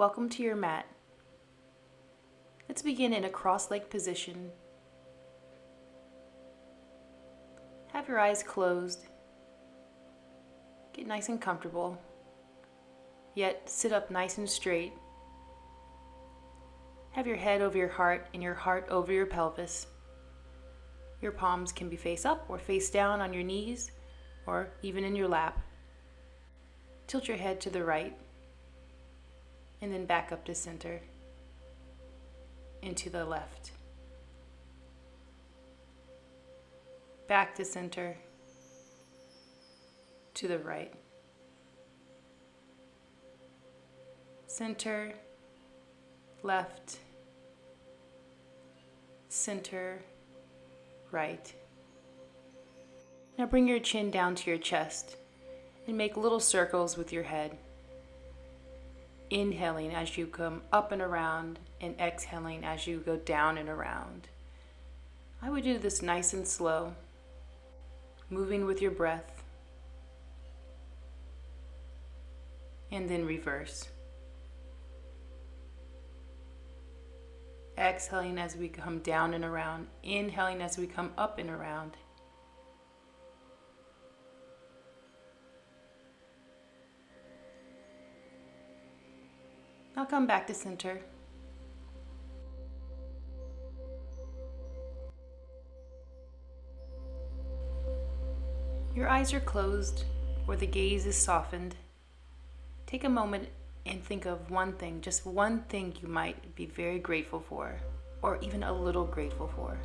Welcome to your mat. Let's begin in a cross-legged position. Have your eyes closed. Get nice and comfortable, yet sit up nice and straight. Have your head over your heart and your heart over your pelvis. Your palms can be face up or face down on your knees or even in your lap. Tilt your head to the right and then back up to center and to the left. Back to center, to the right. Center, left, center, right. Now bring your chin down to your chest and make little circles with your head. Inhaling as you come up and around and exhaling as you go down and around. I would do this nice and slow, moving with your breath, and then reverse. Exhaling as we come down and around, inhaling as we come up and around. Now come back to center. Your eyes are closed or the gaze is softened. Take a moment and think of one thing, just one thing you might be very grateful for, or even a little grateful for.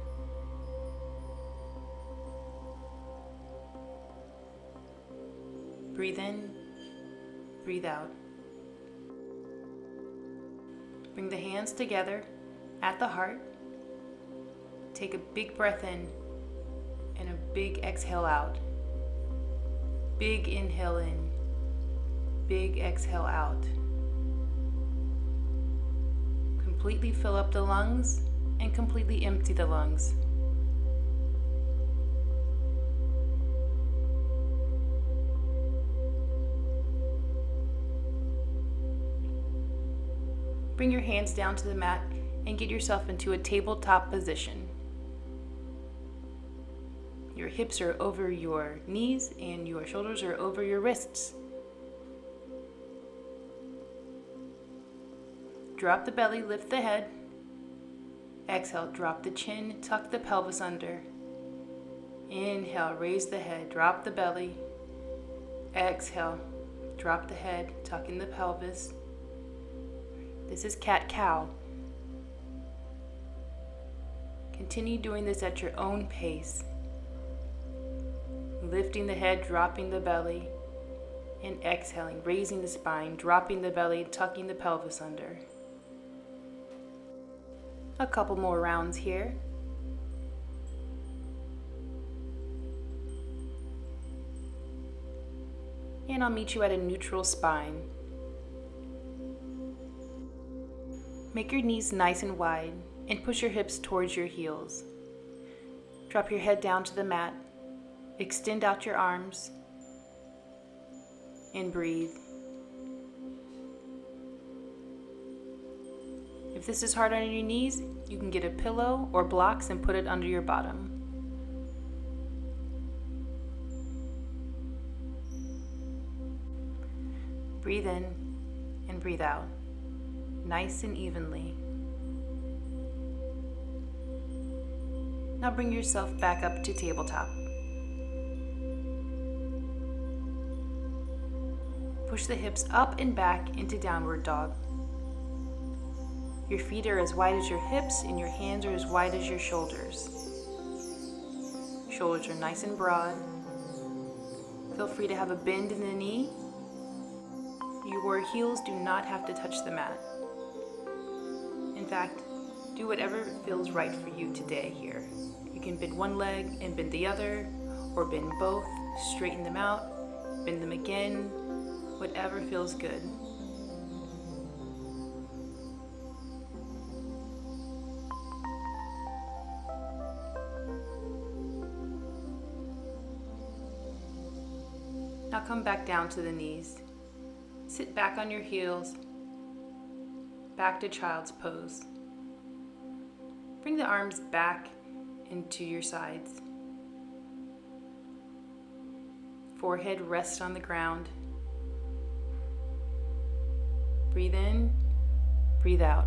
Breathe in, breathe out. Bring the hands together at the heart. Take a big breath in and a big exhale out. Big inhale in, big exhale out. Completely fill up the lungs and completely empty the lungs. Bring your hands down to the mat and get yourself into a tabletop position. Your hips are over your knees and your shoulders are over your wrists. Drop the belly, lift the head. Exhale, drop the chin, tuck the pelvis under. Inhale, raise the head, drop the belly. Exhale, drop the head, tuck in the pelvis. This is cat-cow. Continue doing this at your own pace. Lifting the head, dropping the belly, and exhaling, raising the spine, dropping the belly, tucking the pelvis under. A couple more rounds here. And I'll meet you at a neutral spine. Make your knees nice and wide and push your hips towards your heels. Drop your head down to the mat. Extend out your arms and breathe. If this is hard on your knees, you can get a pillow or blocks and put it under your bottom. Breathe in and breathe out, nice and evenly. Now bring yourself back up to tabletop. Push the hips up and back into downward dog. Your feet are as wide as your hips and your hands are as wide as your shoulders. Shoulders are nice and broad. Feel free to have a bend in the knee. Your heels do not have to touch the mat. In fact, do whatever feels right for you today here. You can bend one leg and bend the other, or bend both, straighten them out, bend them again, whatever feels good. Now come back down to the knees. Sit back on your heels. back to child's pose. Bring the arms back into your sides. Forehead rests on the ground. Breathe in, breathe out.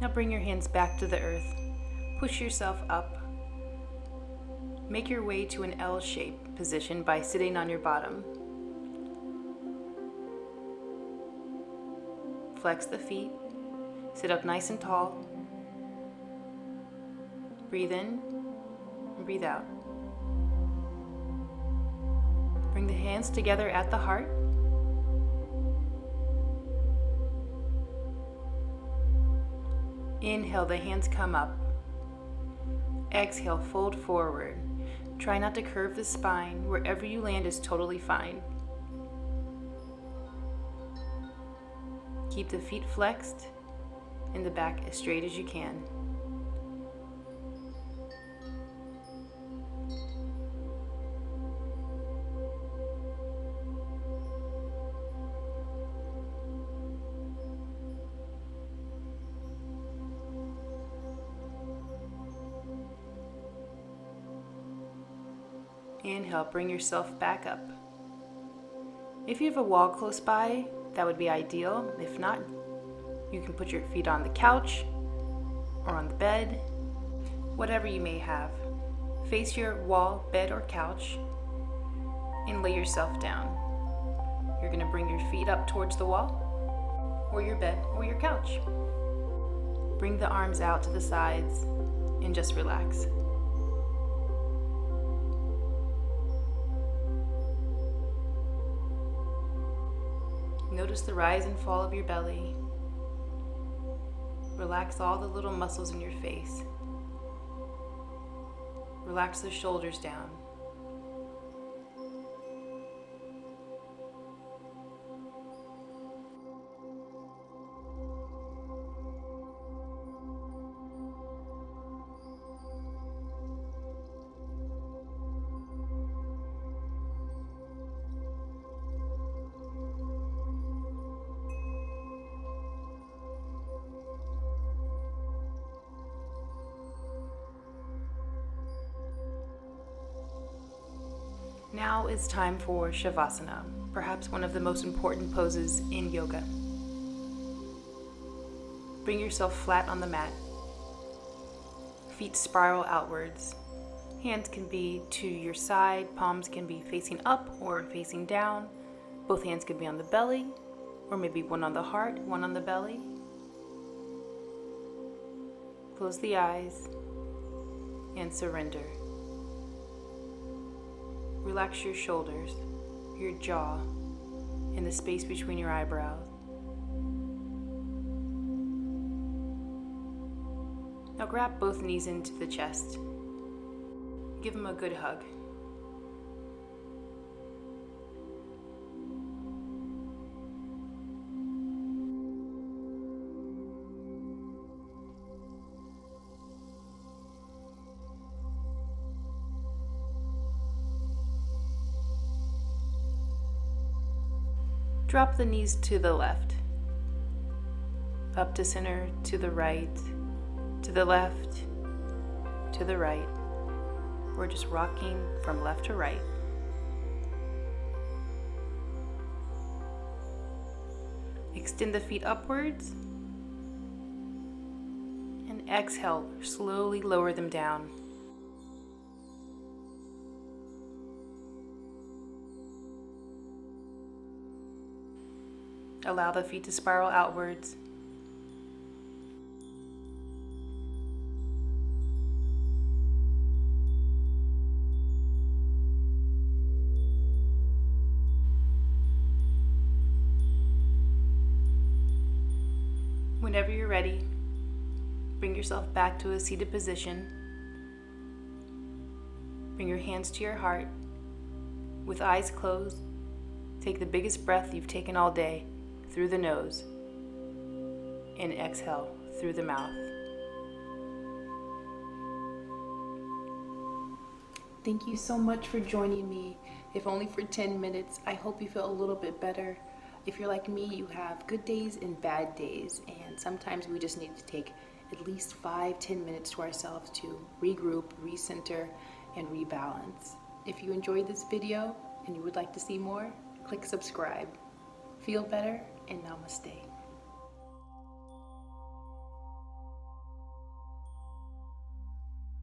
Now bring your hands back to the earth. Push yourself up. Make your way to an L-shaped position by sitting on your bottom. Flex the feet. Sit up nice and tall. Breathe in and breathe out. Bring the hands together at the heart. Inhale, the hands come up. Exhale, fold forward. Try not to curve the spine. Wherever you land is totally fine. Keep the feet flexed and the back as straight as you can. Inhale, bring yourself back up. If you have a wall close by, that would be ideal. If not, you can put your feet on the couch or on the bed, whatever you may have. Face your wall, bed, or couch and lay yourself down. You're going to bring your feet up towards the wall or your bed or your couch. Bring the arms out to the sides and just relax. Notice the rise and fall of your belly. Relax all the little muscles in your face. Relax the shoulders down. Now it's time for Shavasana, perhaps one of the most important poses in yoga. Bring yourself flat on the mat. Feet spiral outwards. Hands can be to your side, palms can be facing up or facing down. Both hands can be on the belly, or maybe one on the heart, one on the belly. Close the eyes and surrender. Relax your shoulders, your jaw, and the space between your eyebrows. Now grab both knees into the chest. Give them a good hug. Drop the knees to the left, up to center, to the right, to the left, to the right. We're just rocking from left to right. Extend the feet upwards and exhale, slowly lower them down. Allow the feet to spiral outwards. Whenever you're ready, bring yourself back to a seated position. Bring your hands to your heart. With eyes closed, take the biggest breath you've taken all day through the nose and exhale through the mouth. Thank you so much for joining me, if only for 10 minutes. I hope you feel a little bit better. If you're like me, you have good days and bad days, and sometimes we just need to take at least 5-10 minutes to ourselves to regroup, recenter, and rebalance. If you enjoyed this video and you would like to see more, click subscribe. Feel better, and namaste.